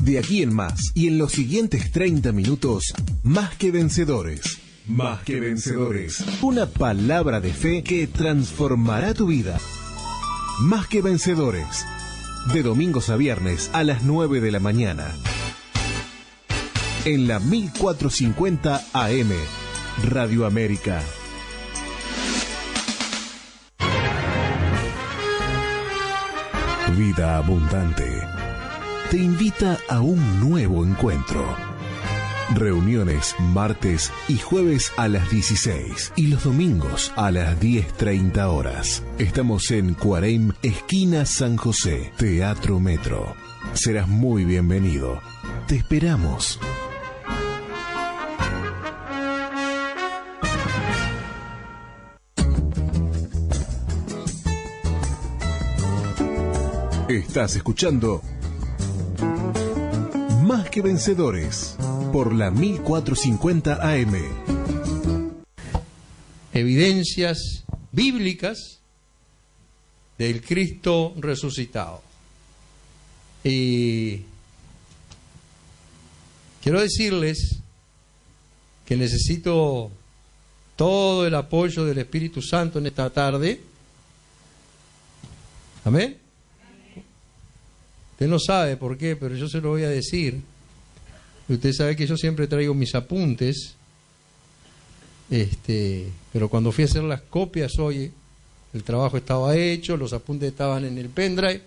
De aquí en más y en los siguientes 30 minutos, Más que Vencedores. Más que Vencedores. Una palabra de fe que transformará tu vida. Más que Vencedores. De domingos a viernes a las 9 de la mañana. En la 1450 AM, Radio América. Vida Abundante te invita a un nuevo encuentro. Reuniones martes y jueves a las 16 y los domingos a las 10:30 horas. Estamos en Cuareim, esquina San José, Teatro Metro. Serás muy bienvenido. Te esperamos. Estás escuchando Más que Vencedores por la 1450 AM. Evidencias bíblicas del Cristo resucitado. Y quiero decirles que necesito todo el apoyo del Espíritu Santo en esta tarde. Amén. Usted no sabe por qué, pero yo se lo voy a decir. Usted sabe que yo siempre traigo mis apuntes. Pero cuando fui a hacer las copias hoy, el trabajo estaba hecho, los apuntes estaban en el pendrive.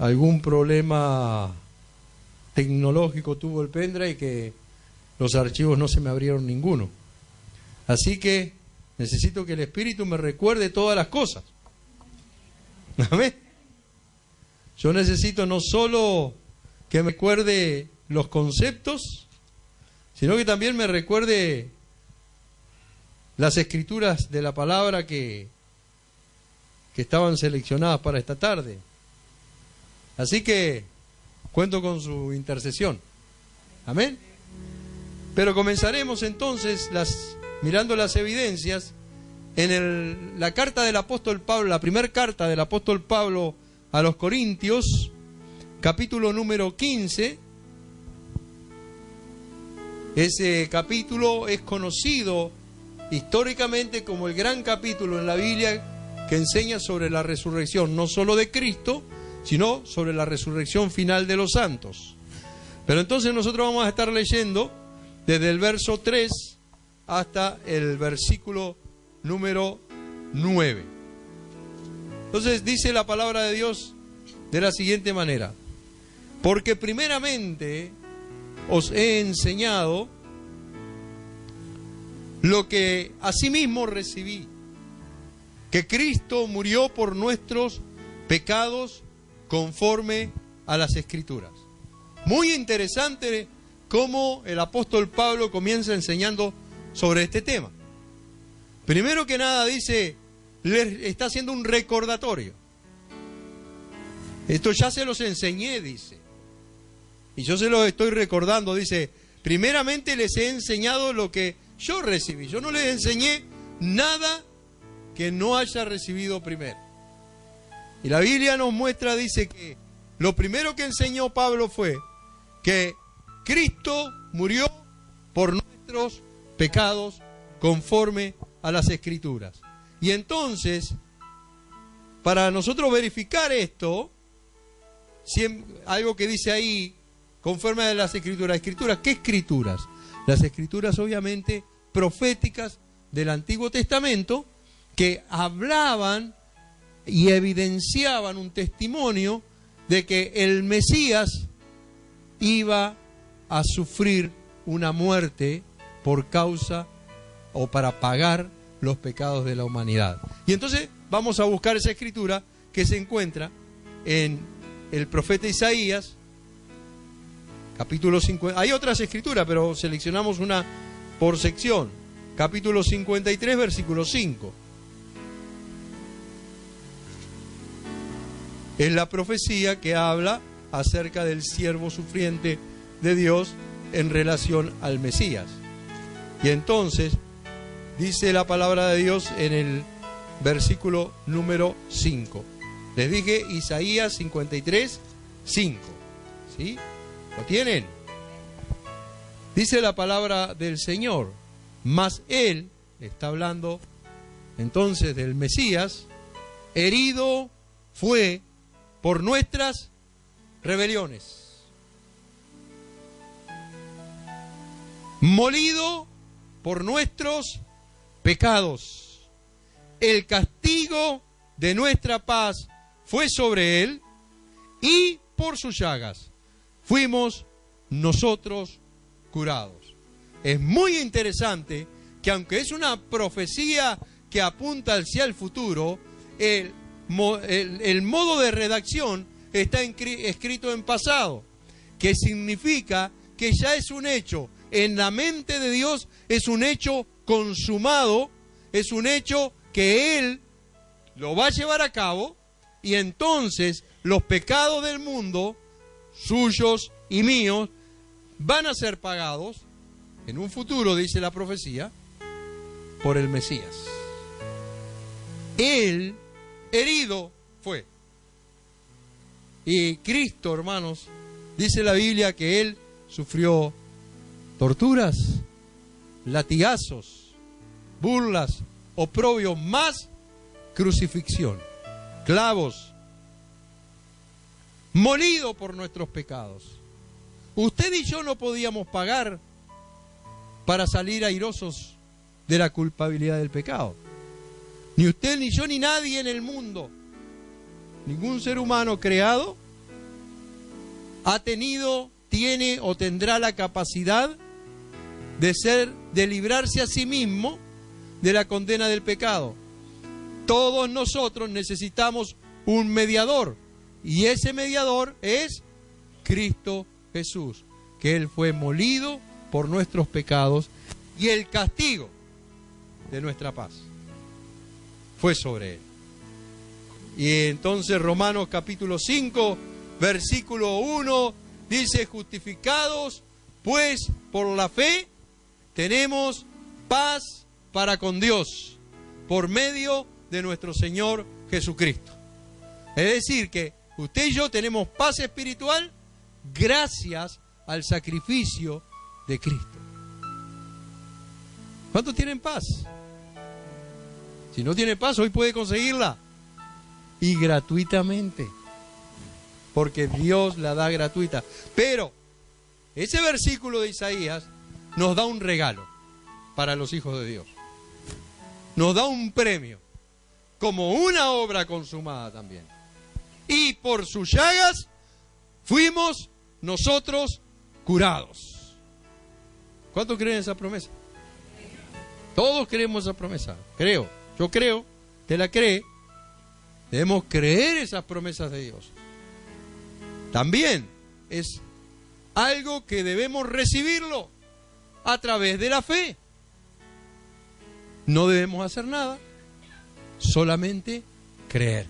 Algún problema tecnológico tuvo el pendrive que los archivos no se me abrieron ninguno. Así que necesito que el Espíritu me recuerde todas las cosas. ¿Amén? Yo necesito no solo que me recuerde los conceptos, sino que también me recuerde las escrituras de la palabra que estaban seleccionadas para esta tarde. Así que cuento con su intercesión. Amén. Pero comenzaremos entonces mirando las evidencias en la carta del apóstol Pablo, la primera carta del apóstol Pablo a los Corintios, capítulo número 15. Ese capítulo es conocido históricamente como el gran capítulo en la Biblia que enseña sobre la resurrección, no solo de Cristo, sino sobre la resurrección final de los santos. Pero entonces nosotros vamos a estar leyendo desde el verso 3 hasta el versículo número 9. Entonces dice la palabra de Dios de la siguiente manera: porque primeramente os he enseñado lo que asimismo recibí, que Cristo murió por nuestros pecados conforme a las Escrituras. Muy interesante cómo el apóstol Pablo comienza enseñando sobre este tema. Primero que nada dice, le está haciendo un recordatorio. Esto ya se los enseñé, dice. Y yo se los estoy recordando, dice, primeramente les he enseñado lo que yo recibí. Yo no les enseñé nada que no haya recibido primero. Y la Biblia nos muestra, dice que lo primero que enseñó Pablo fue que Cristo murió por nuestros pecados conforme a las Escrituras. Y entonces, para nosotros verificar esto, algo que dice ahí, conforme a las Escrituras. ¿Escrituras? ¿Qué Escrituras? Las Escrituras obviamente proféticas del Antiguo Testamento que hablaban y evidenciaban un testimonio de que el Mesías iba a sufrir una muerte por causa o para pagar los pecados de la humanidad. Y entonces vamos a buscar esa escritura que se encuentra en el profeta Isaías, capítulo 50. Hay otras escrituras, pero seleccionamos una por sección. Capítulo 53, versículo 5. Es la profecía que habla acerca del siervo sufriente de Dios en relación al Mesías. Y entonces dice la palabra de Dios en el versículo número 5. Les dije Isaías 53, 5. ¿Sí? ¿Lo tienen? Dice la palabra del Señor, mas Él, está hablando entonces del Mesías, herido fue por nuestras rebeliones, molido por nuestros pecados. El castigo de nuestra paz fue sobre Él, y por sus llagas fuimos nosotros curados. Es muy interesante que, aunque es una profecía que apunta hacia el futuro, el modo de redacción está escrito en pasado, que significa que ya es un hecho. En la mente de Dios es un hecho consumado, es un hecho que Él lo va a llevar a cabo, y entonces los pecados del mundo, suyos y míos, van a ser pagados en un futuro, dice la profecía, por el Mesías. Él herido fue. Y Cristo, hermanos, dice la Biblia que Él sufrió torturas, latigazos, burlas, oprobios, más crucifixión, clavos, molido por nuestros pecados. Usted y yo no podíamos pagar para salir airosos de la culpabilidad del pecado. Ni usted, ni yo, ni nadie en el mundo, ningún ser humano creado ha tenido, tiene o tendrá la capacidad de librarse a sí mismo de la condena del pecado. Todos nosotros necesitamos un mediador, y ese mediador es Cristo Jesús, que Él fue molido por nuestros pecados, y el castigo de nuestra paz fue sobre Él. Y entonces Romanos capítulo 5, versículo 1, dice: justificados pues por la fe, tenemos paz para con Dios, por medio de nuestro Señor Jesucristo. Es decir, que usted y yo tenemos paz espiritual gracias al sacrificio de Cristo. ¿Cuántos tienen paz? Si no tiene paz, hoy puede conseguirla, y gratuitamente, porque Dios la da gratuita. Pero ese versículo de Isaías nos da un regalo para los hijos de Dios. Nos da un premio, como una obra consumada también. Y por sus llagas fuimos nosotros curados. ¿Cuántos creen esa promesa? Todos creemos esa promesa. Creo, yo creo, ¿usted la cree? Debemos creer esas promesas de Dios. También es algo que debemos recibirlo a través de la fe. No debemos hacer nada, solamente creer.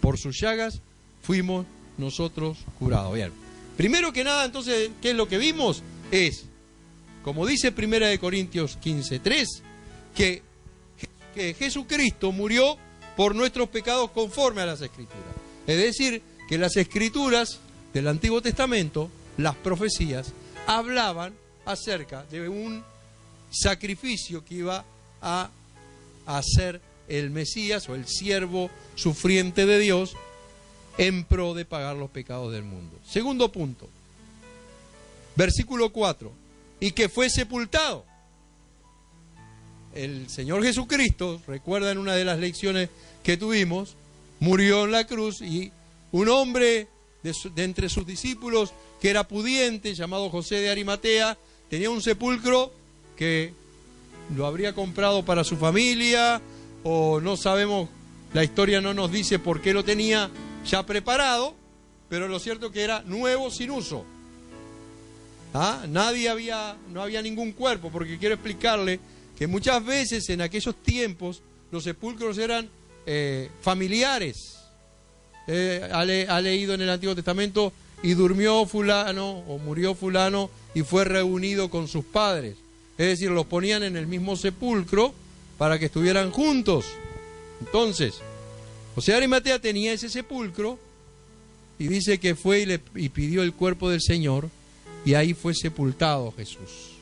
Por sus llagas fuimos nosotros curados. Bien. Primero que nada, entonces, ¿qué es lo que vimos? Es, como dice 1 Corintios 15:3, que Jesucristo murió por nuestros pecados conforme a las Escrituras. Es decir, que las Escrituras del Antiguo Testamento, las profecías, hablaban acerca de un sacrificio que iba a hacer el Mesías o el siervo sufriente de Dios en pro de pagar los pecados del mundo. Segundo punto, versículo 4, y que fue sepultado. El Señor Jesucristo, recuerda en una de las lecciones que tuvimos, murió en la cruz, y un hombre de entre sus discípulos que era pudiente, llamado José de Arimatea, tenía un sepulcro que lo habría comprado para su familia, o no sabemos, la historia no nos dice por qué lo tenía ya preparado, pero lo cierto es que era nuevo, sin uso. No había ningún cuerpo, porque quiero explicarle que muchas veces en aquellos tiempos los sepulcros eran familiares. Ha leído en el Antiguo Testamento: y durmió fulano o murió fulano y fue reunido con sus padres. Es decir, los ponían en el mismo sepulcro para que estuvieran juntos. Entonces, José de Arimatea tenía ese sepulcro, y dice que fue y pidió el cuerpo del Señor, y ahí fue sepultado Jesús.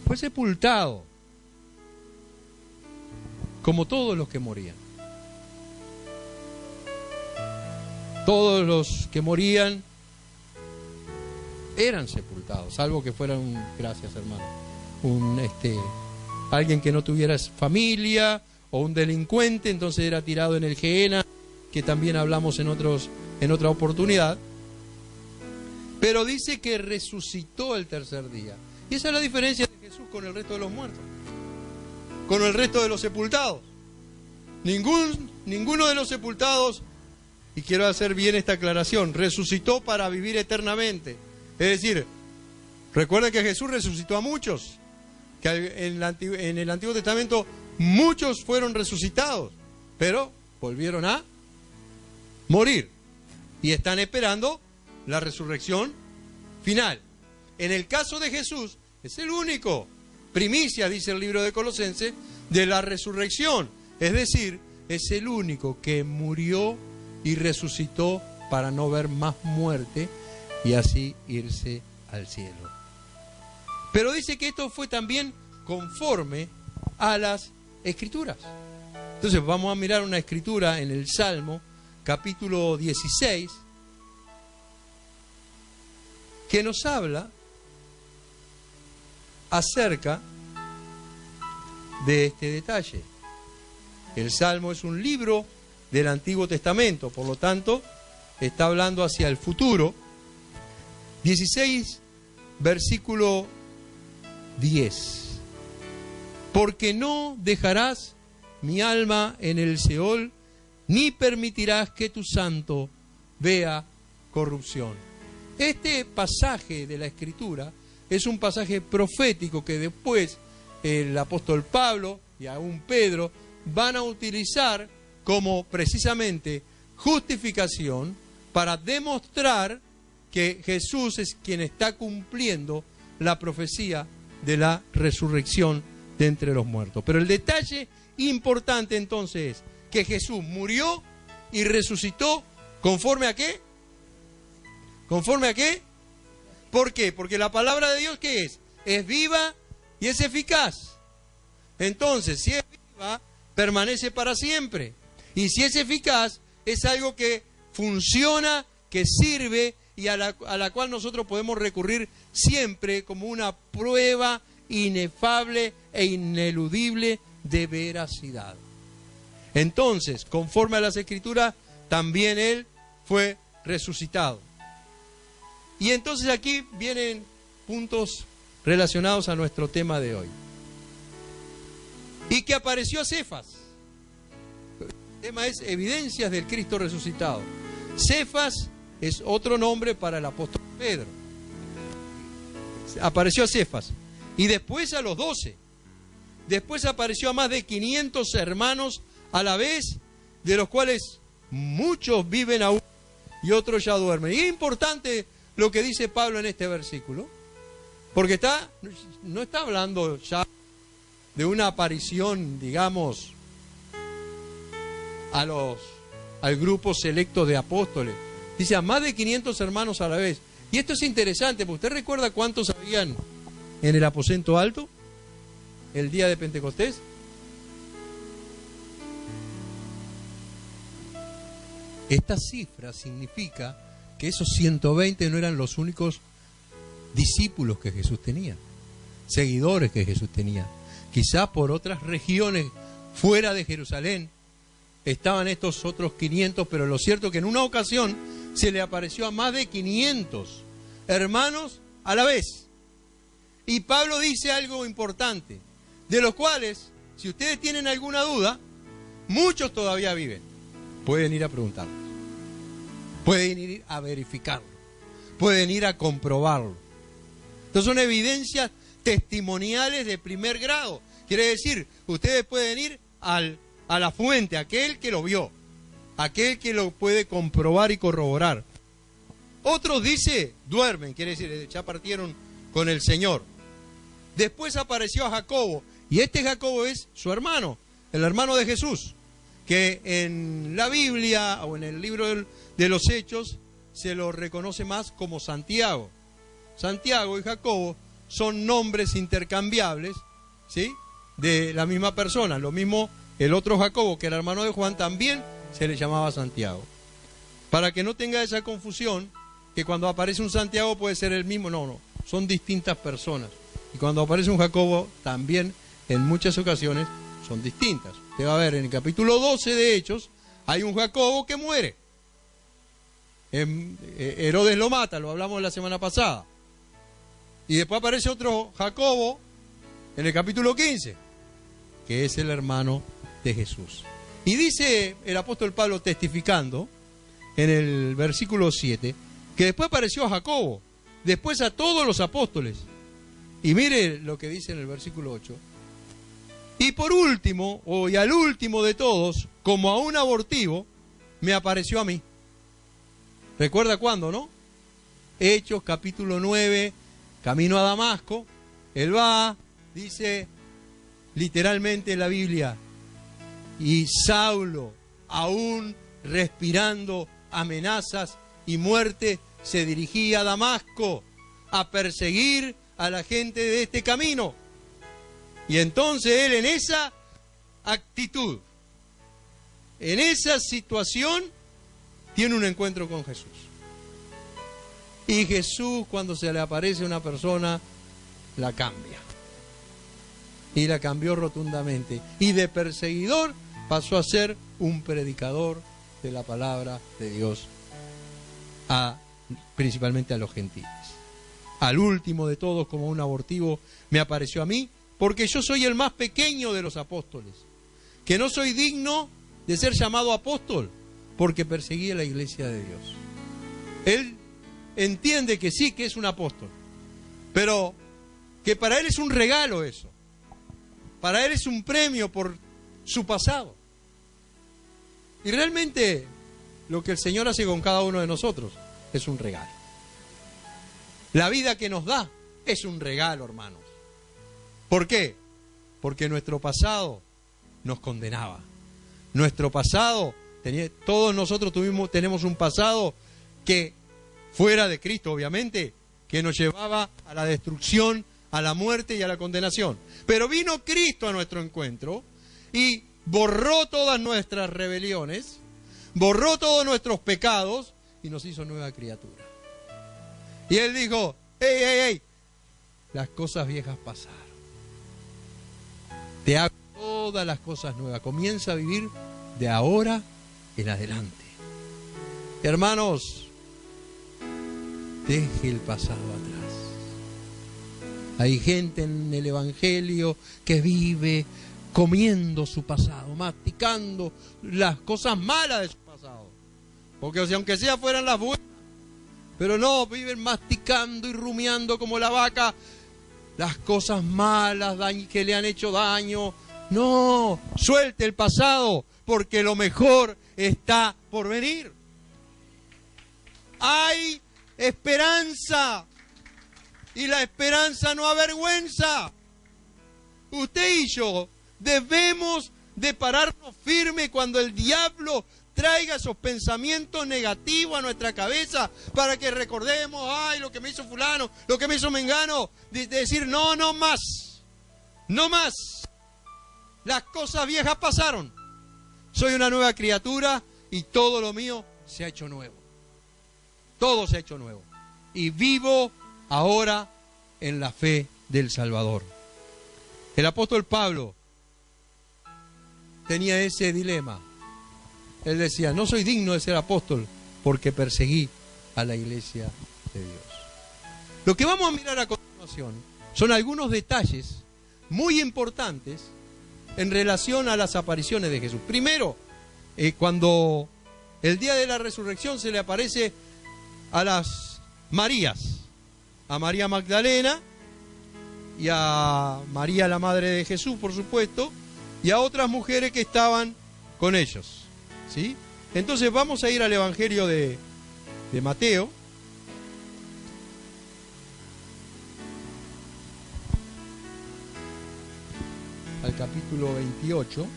Fue sepultado, como todos los que morían. Todos los que morían eran sepultados, salvo que fueran, gracias hermano, alguien que no tuviera familia o un delincuente, entonces era tirado en el Gehenna, que también hablamos en otra oportunidad. Pero dice que resucitó el tercer día. Y esa es la diferencia de Jesús con el resto de los muertos, con el resto de los sepultados. Ninguno de los sepultados, y quiero hacer bien esta aclaración, resucitó para vivir eternamente. Es decir, recuerden que Jesús resucitó a muchos, que en el Antiguo Testamento muchos fueron resucitados, pero volvieron a morir y están esperando la resurrección final. En el caso de Jesús, es el único primicia, dice el libro de Colosenses, de la resurrección. Es decir, es el único que murió y resucitó para no ver más muerte y así irse al cielo. Pero dice que esto fue también conforme a las Escrituras. Entonces vamos a mirar una escritura en el Salmo, capítulo 16, que nos habla acerca de este detalle. El Salmo es un libro del Antiguo Testamento, por lo tanto, está hablando hacia el futuro. 16, versículo 10. Porque no dejarás mi alma en el Seol, ni permitirás que tu santo vea corrupción. Este pasaje de la Escritura es un pasaje profético que después el apóstol Pablo y aún Pedro van a utilizar como precisamente justificación para demostrar que Jesús es quien está cumpliendo la profecía de la resurrección de entre los muertos. Pero el detalle importante entonces es que Jesús murió y resucitó ¿conforme a qué? ¿Conforme a qué? ¿Por qué? Porque la palabra de Dios, ¿qué es? Es viva y es eficaz. Entonces, si es viva, permanece para siempre. Y si es eficaz, es algo que funciona, que sirve y a la cual nosotros podemos recurrir siempre como una prueba inefable e ineludible de veracidad. Entonces, conforme a las Escrituras, también Él fue resucitado. Y entonces aquí vienen puntos relacionados a nuestro tema de hoy. Y que apareció a Cefas. El tema es evidencias del Cristo resucitado. Cefas es otro nombre para el apóstol Pedro. Apareció a Cefas. Y después a los 12. Después apareció a más de 500 hermanos a la vez, de los cuales muchos viven aún y otros ya duermen. Y es importante lo que dice Pablo en este versículo, porque no está hablando ya de una aparición, digamos, al grupo selecto de apóstoles. Dice a más de 500 hermanos a la vez. Y esto es interesante, porque ¿usted recuerda cuántos habían en el aposento alto el día de Pentecostés? Esta cifra significa que esos 120 no eran los únicos discípulos que Jesús tenía, seguidores que Jesús tenía. Quizás por otras regiones fuera de Jerusalén estaban estos otros 500, pero lo cierto es que en una ocasión se le apareció a más de 500 hermanos a la vez. Y Pablo dice algo importante, de los cuales, si ustedes tienen alguna duda, muchos todavía viven. Pueden ir a preguntarlos, pueden ir a verificarlo, pueden ir a comprobarlo. Entonces son evidencias testimoniales de primer grado. Quiere decir, ustedes pueden ir a la fuente, aquel que lo vio, aquel que lo puede comprobar y corroborar. Otros dice, duermen, quiere decir, ya partieron con el Señor. Después apareció a Jacobo, y este Jacobo es su hermano, el hermano de Jesús, que en la Biblia o en el libro de los Hechos se lo reconoce más como Santiago. Santiago y Jacobo son nombres intercambiables, ¿sí?, de la misma persona. Lo mismo el otro Jacobo, que era hermano de Juan, también se le llamaba Santiago. Para que no tenga esa confusión, que cuando aparece un Santiago puede ser el mismo. No, son distintas personas. Y cuando aparece un Jacobo, también en muchas ocasiones son distintas. Usted va a ver en el capítulo 12 de Hechos, hay un Jacobo que muere. Herodes lo mata, lo hablamos la semana pasada. Y después aparece otro Jacobo en el capítulo 15, que es el hermano de Jesús. Y dice el apóstol Pablo, testificando en el versículo 7, que después apareció a Jacobo, después a todos los apóstoles. Y mire lo que dice en el versículo 8. Y por último, y al último de todos, como a un abortivo, me apareció a mí. ¿Recuerda cuándo, no? Hechos, capítulo 9, camino a Damasco. Él va, dice literalmente en la Biblia, y Saulo, aún respirando amenazas y muerte, se dirigía a Damasco a perseguir a la gente de este camino. Y entonces él, en esa actitud, en esa situación, tiene un encuentro con Jesús. Y Jesús, cuando se le aparece a una persona, la cambia. Y la cambió rotundamente. Y de perseguidor pasó a ser un predicador de la palabra de Dios, principalmente a los gentiles. Al último de todos, como un abortivo, me apareció a mí, porque yo soy el más pequeño de los apóstoles, que no soy digno de ser llamado apóstol, porque perseguí a la iglesia de Dios. Él entiende que sí, que es un apóstol, pero que para él es un regalo eso. Para él es un premio por su pasado. Y realmente lo que el Señor hace con cada uno de nosotros es un regalo. La vida que nos da es un regalo, hermanos. ¿Por qué? Porque nuestro pasado nos condenaba. Nuestro pasado, todos nosotros tenemos un pasado que, fuera de Cristo obviamente, que nos llevaba a la destrucción, a la muerte y a la condenación. Pero vino Cristo a nuestro encuentro y borró todas nuestras rebeliones, borró todos nuestros pecados y nos hizo nueva criatura. Y Él dijo, hey, las cosas viejas pasaron. Te hago todas las cosas nuevas. Comienza a vivir de ahora en adelante. Hermanos, deje el pasado atrás. Hay gente en el Evangelio que vive comiendo su pasado, masticando las cosas malas de su pasado. Porque aunque sea fueran las buenas, pero no, viven masticando y rumiando como la vaca las cosas malas que le han hecho daño. No, suelte el pasado, porque lo mejor está por venir. Hay esperanza, y la esperanza no avergüenza. Usted y yo debemos de pararnos firme cuando el diablo traiga esos pensamientos negativos a nuestra cabeza, para que recordemos, ay, lo que me hizo fulano, lo que me hizo mengano, de decir, no más, no más. Las cosas viejas pasaron. Soy una nueva criatura y todo lo mío se ha hecho nuevo. Todo se ha hecho nuevo. Y vivo ahora en la fe del Salvador. El apóstol Pablo tenía ese dilema. Él decía, no soy digno de ser apóstol porque perseguí a la iglesia de Dios. Lo que vamos a mirar a continuación son algunos detalles muy importantes en relación a las apariciones de Jesús. Primero, cuando el día de la resurrección se le aparece a las Marías, a María Magdalena y a María la madre de Jesús, por supuesto, y a otras mujeres que estaban con ellos. ¿Sí? Entonces vamos a ir al Evangelio de Mateo. Al capítulo 28,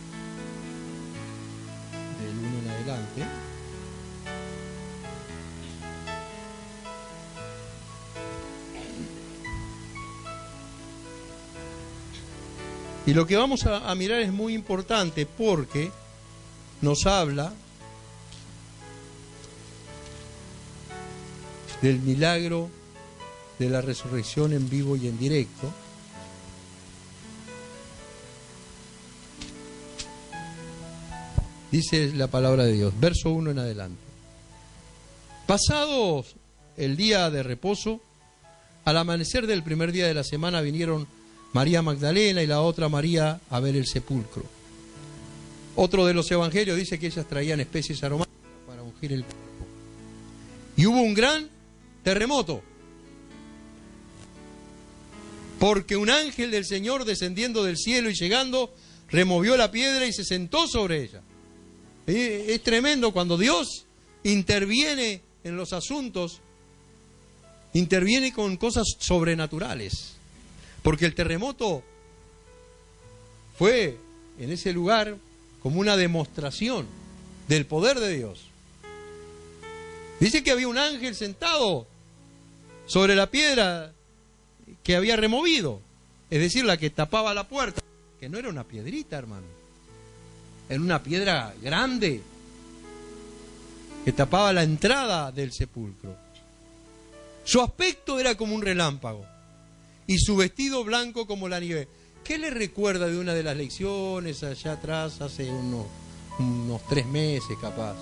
del 1 en adelante. Y lo que vamos a mirar es muy importante porque nos habla del milagro de la resurrección en vivo y en directo. Dice la palabra de Dios, verso 1 en adelante. Pasado el día de reposo, al amanecer del primer día de la semana vinieron María Magdalena y la otra María a ver el sepulcro. Otro de los evangelios dice que ellas traían especies aromáticas para ungir el cuerpo. Y hubo un gran terremoto, porque un ángel del Señor descendiendo del cielo y llegando, removió la piedra y se sentó sobre ella. Es tremendo cuando Dios interviene en los asuntos, interviene con cosas sobrenaturales. Porque el terremoto fue en ese lugar como una demostración del poder de Dios. Dice que había un ángel sentado sobre la piedra que había removido, es decir, la que tapaba la puerta, que no era una piedrita, hermano, era una piedra grande que tapaba la entrada del sepulcro. Su aspecto era como un relámpago y su vestido blanco como la nieve. ¿Qué le recuerda de una de las lecciones allá atrás, hace unos 3 meses capaz?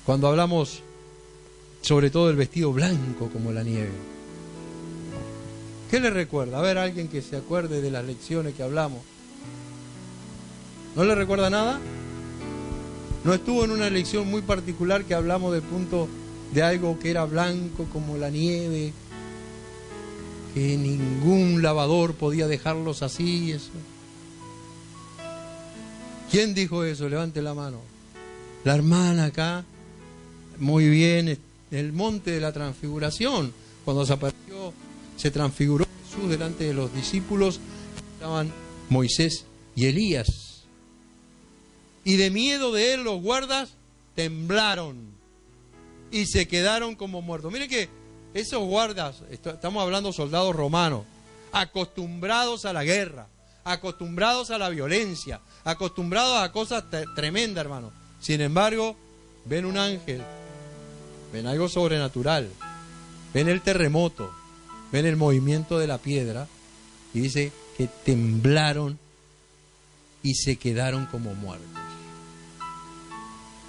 Cuando hablamos sobre todo del vestido blanco como la nieve. ¿Qué le recuerda? A ver, alguien que se acuerde de las lecciones que hablamos. ¿No le recuerda nada? ¿No estuvo en una lección muy particular que hablamos del punto de algo que era blanco como la nieve, que ningún lavador podía dejarlos así? Eso. ¿Quién dijo eso? Levante la mano. La hermana acá. Muy bien, el monte de la transfiguración, cuando se transfiguró Jesús delante de los discípulos, estaban Moisés y Elías. Y de miedo de él los guardas temblaron y se quedaron como muertos. Miren que esos guardas, estamos hablando de soldados romanos, acostumbrados a la guerra, acostumbrados a la violencia, acostumbrados a cosas tremendas, hermano. Sin embargo, ven un ángel, ven algo sobrenatural, ven el terremoto, ven el movimiento de la piedra y dice que temblaron y se quedaron como muertos.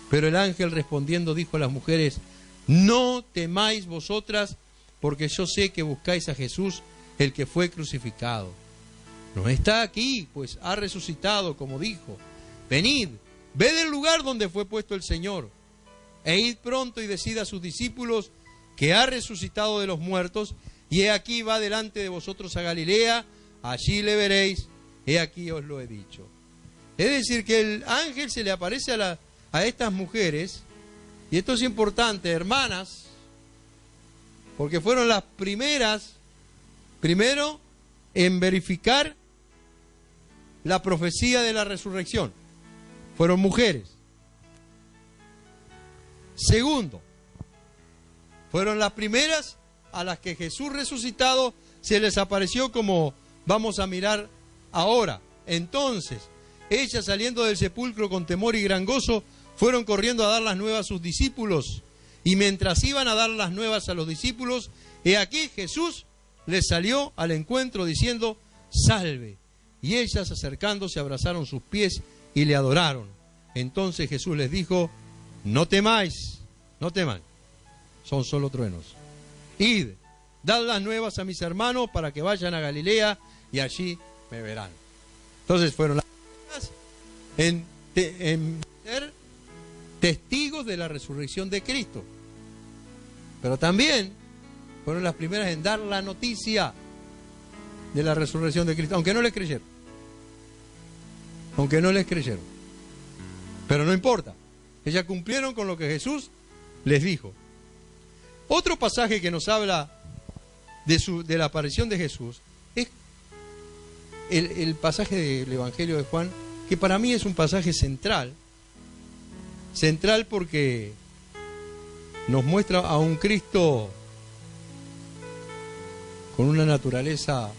Pero el ángel respondiendo dijo a las mujeres: no temáis vosotras, porque yo sé que buscáis a Jesús, el que fue crucificado. No está aquí, pues ha resucitado, como dijo. Venid, ved el lugar donde fue puesto el Señor, e id pronto y decid a sus discípulos que ha resucitado de los muertos, y he aquí va delante de vosotros a Galilea, allí le veréis, he aquí os lo he dicho. Es decir, que el ángel se le aparece a estas mujeres, y esto es importante, hermanas, porque fueron las primeras, primero, en verificar la profecía de la resurrección. Fueron mujeres. Segundo, fueron las primeras a las que Jesús resucitado se les apareció, como vamos a mirar ahora. Entonces, ellas, saliendo del sepulcro con temor y gran gozo, fueron corriendo a dar las nuevas a sus discípulos. Y mientras iban a dar las nuevas a los discípulos, he aquí Jesús les salió al encuentro diciendo: salve. Y ellas, acercándose, abrazaron sus pies y le adoraron. Entonces Jesús les dijo: no temáis, no temáis, son solo truenos. Id, dad las nuevas a mis hermanos para que vayan a Galilea y allí me verán. Entonces fueron las primeras en ser testigos de la resurrección de Cristo. Pero también fueron las primeras en dar la noticia de la resurrección de Cristo, aunque no les creyeron. Aunque no les creyeron. Pero no importa. Ellas cumplieron con lo que Jesús les dijo. Otro pasaje que nos habla de la aparición de Jesús es el pasaje del Evangelio de Juan, que para mí es un pasaje central. Central porque nos muestra a un Cristo con una naturaleza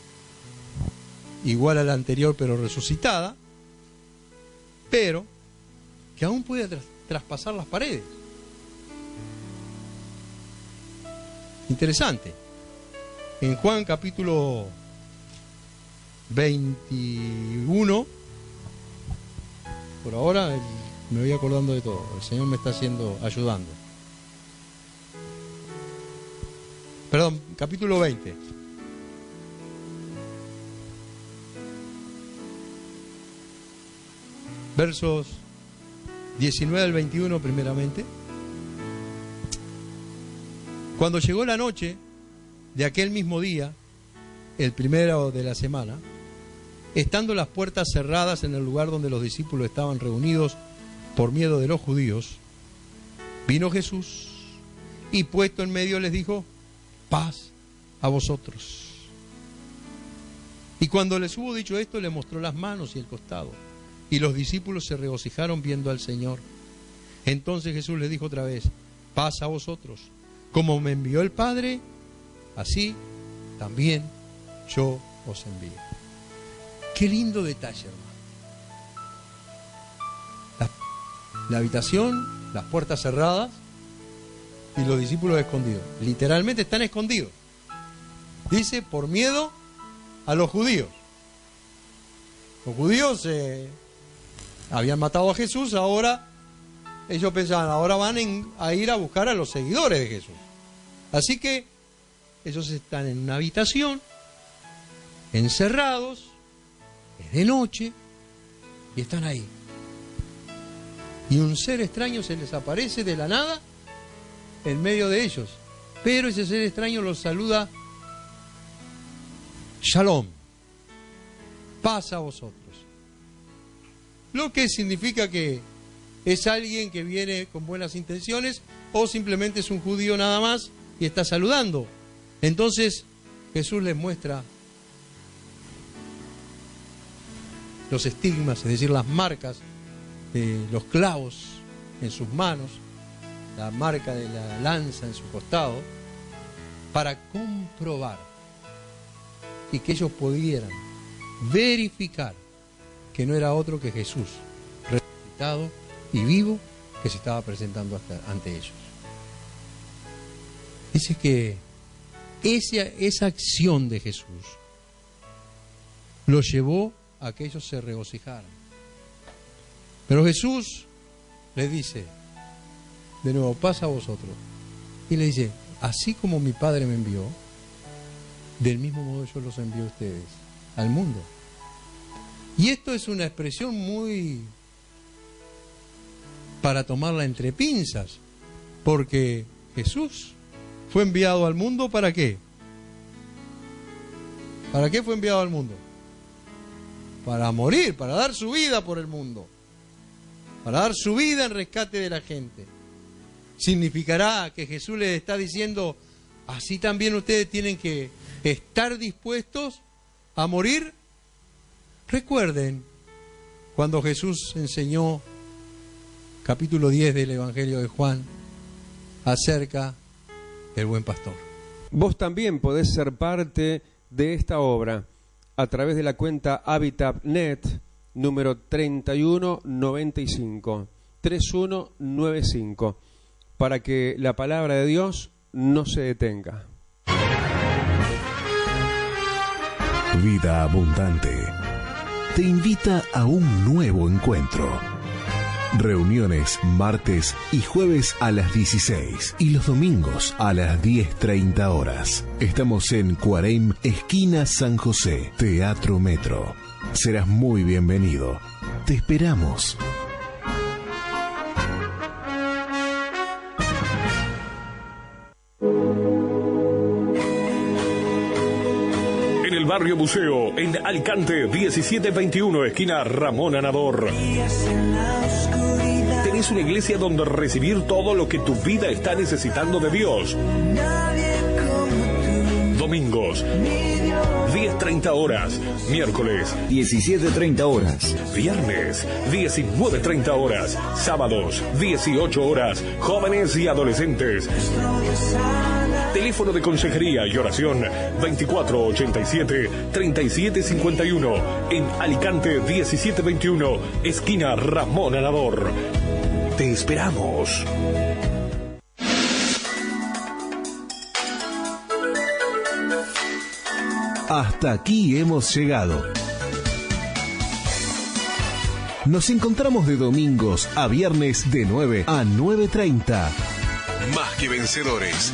igual a la anterior pero resucitada, pero que aún puede traspasar las paredes. Interesante. En Juan capítulo 21, por ahora me voy acordando de todo, el Señor me está ayudando. Perdón, capítulo 20. Versos 19 al 21 primeramente. Cuando llegó la noche de aquel mismo día, el primero de la semana, estando las puertas cerradas en el lugar donde los discípulos estaban reunidos por miedo de los judíos, vino Jesús y puesto en medio les dijo: paz a vosotros. Y cuando les hubo dicho esto, le mostró las manos y el costado. Y los discípulos se regocijaron viendo al Señor. Entonces Jesús les dijo otra vez: paz a vosotros. Como me envió el Padre, así también yo os envío. Qué lindo detalle, hermano. La habitación, las puertas cerradas y los discípulos escondidos. Literalmente están escondidos. Dice, por miedo a los judíos. Los judíos habían matado a Jesús, ahora ellos pensaban, ahora van a ir a buscar a los seguidores de Jesús. Así que ellos están en una habitación, encerrados, es de noche, y están ahí. Y un ser extraño se les aparece de la nada en medio de ellos. Pero ese ser extraño los saluda: Shalom, paz a vosotros. Lo que significa que es alguien que viene con buenas intenciones o simplemente es un judío nada más y está saludando. Entonces Jesús les muestra los estigmas, es decir, las marcas de los clavos en sus manos, la marca de la lanza en su costado, para comprobar y que ellos pudieran verificar que no era otro que Jesús, resucitado y vivo, que se estaba presentando ante ellos. Dice que esa acción de Jesús los llevó a que ellos se regocijaran. Pero Jesús les dice, de nuevo, paz a vosotros. Y le dice, así como mi Padre me envió, del mismo modo yo los envío a ustedes, al mundo. Y esto es una expresión muy para tomarla entre pinzas, porque Jesús fue enviado al mundo ¿para qué? ¿Para qué fue enviado al mundo? Para morir, para dar su vida por el mundo, para dar su vida en rescate de la gente. Significará que Jesús les está diciendo, así también ustedes tienen que estar dispuestos a morir. Recuerden cuando Jesús enseñó capítulo 10 del Evangelio de Juan acerca del buen pastor. Vos también podés ser parte de esta obra a través de la cuenta HabitatNet número 3195 para que la palabra de Dios no se detenga. Vida Abundante te invita a un nuevo encuentro. Reuniones martes y jueves a las 16 y los domingos a las 10:30 horas. Estamos en Cuareim, esquina San José, Teatro Metro. Serás muy bienvenido. Te esperamos. Barrio Buceo, en Alicante, 1721, esquina Ramón Anador. Tenés una iglesia donde recibir todo lo que tu vida está necesitando de Dios. Domingos, 10:30 horas. Miércoles, 17:30 horas. viernes, 19:30 horas. Sábados, 18 horas. Jóvenes y adolescentes. Teléfono de consejería y oración 2487-3751. En Alicante 1721, esquina Ramón Anador. Te esperamos. Hasta aquí hemos llegado. Nos encontramos de domingos a viernes de 9 a 9:30. Más que vencedores.